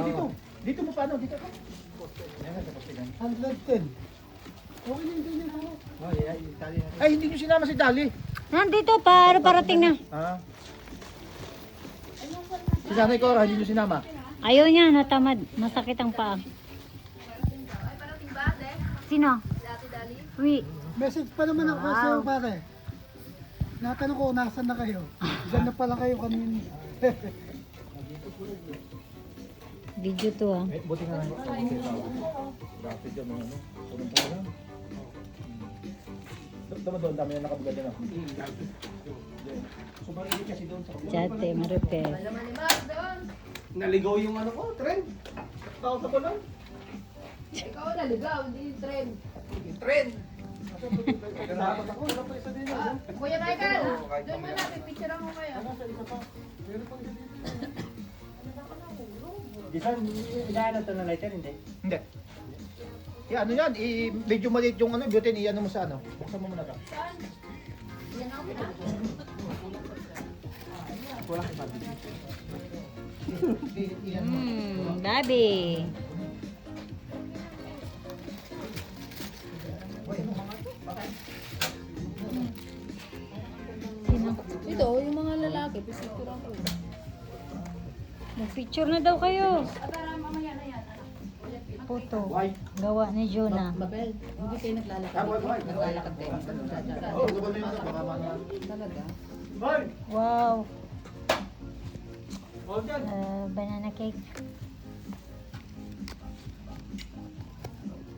dito. Dito mo paano? Dito ka. Ayan, sa poste ganyan. 110. Okay na yung ganyan ako. Ay, hindi nyo sinama si Dali. Nandito para parating na. Ah. Si Sanay Cora, hindi nyo sinama. Ayaw niya, natamad. Masakit ang paa. Sino? Wi. Message pa naman ako sa'yo pare. Natanong ko, nasan na kayo? Diyan na pala kayo kanina. Video to ah. Eh, buti nga lang. Rapid yung mga ano. Unang pa lang. Tama doon, dami na nakabugad din ako. So, marili kasi doon sa kabila. Chate, maripe. Naligaw yung ano ko, trend. Tao sa kulon. Ikaw naligaw, hindi yung trend. Trend. Nagkakapat ako, wala pa isa din yun. Kuya Michael, doon mo na, pipicture mo kayo. Disan, inaano to na lighter, hindi? Hindi. Ano yan, medyo maliit yung ano, butane, i-ano mo sa ano. Buksan mo muna ka. Yan ako na. Wala ka sabi. Babi. Sino? Ito, yung mga lalaki, pipicture ko. Mag-picture na daw kayo. Para mamaya na yan. Photo. Gawa ni Jonah. Mabel, hindi kayo naglalakad. Naglalakad kayo. Oo, gabal na yun. Baka mga... Talaga. Wow. Banana cake.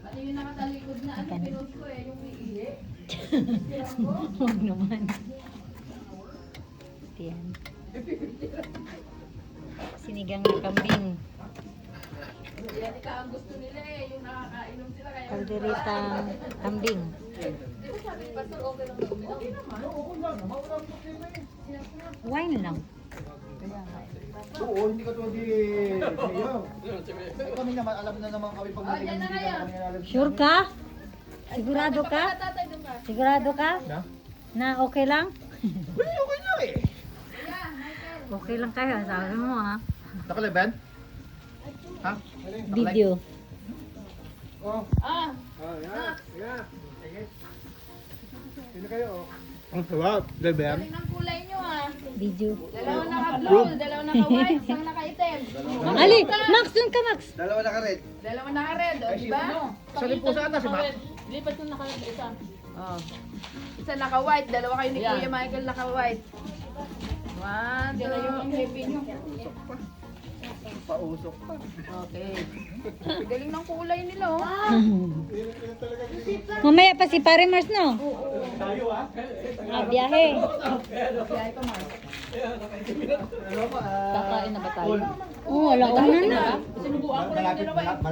Ano yung nakatalikod na ano, pinost ko yung iihi. Huwag naman. Yan. Sinigang na kambing. Yan ika ang gusto nila yung nakakainom sila kaya. Kalderitang kambing. Di ba sabi ni Pastor, okay lang daw? Okay naman. Wine lang. Oo, hindi ka tuwag Mayor. Kami naman, alam na naman kami pag Yan na kayo. Sure ka? Sigurado ka? Tatay doon ka. Sigurado ka? Na? Na okay lang? Wala, okay na eh. Yeah, Michael. Okay lang kayo, sabi mo ha. Nakaliban? Ha? Video. Ah, Sino kayo? Ang sarap, Leban. galing ng kulay nyo ah. Video. Dalawa naka-blue, dalawa naka-white, isang naka-itim. Ali, Max, dun ka Max. Dalawa naka-red, o diba? Sa rin po sana si Mac. Lipat yung naka-red isa. Oh. Isa naka-white, dalawa kayo ni Kuya Michael naka-white. 1, 2, yung happy nyo. Pausok pa. Okay. Galing ng kulay nila oh. Mamaya pa si Pare Mars, no? Biyahe. Kaya ito Mark. Kakain na ba tayo? Oo, wala ka na na. Sinubuan ko lang yung dalawa eh.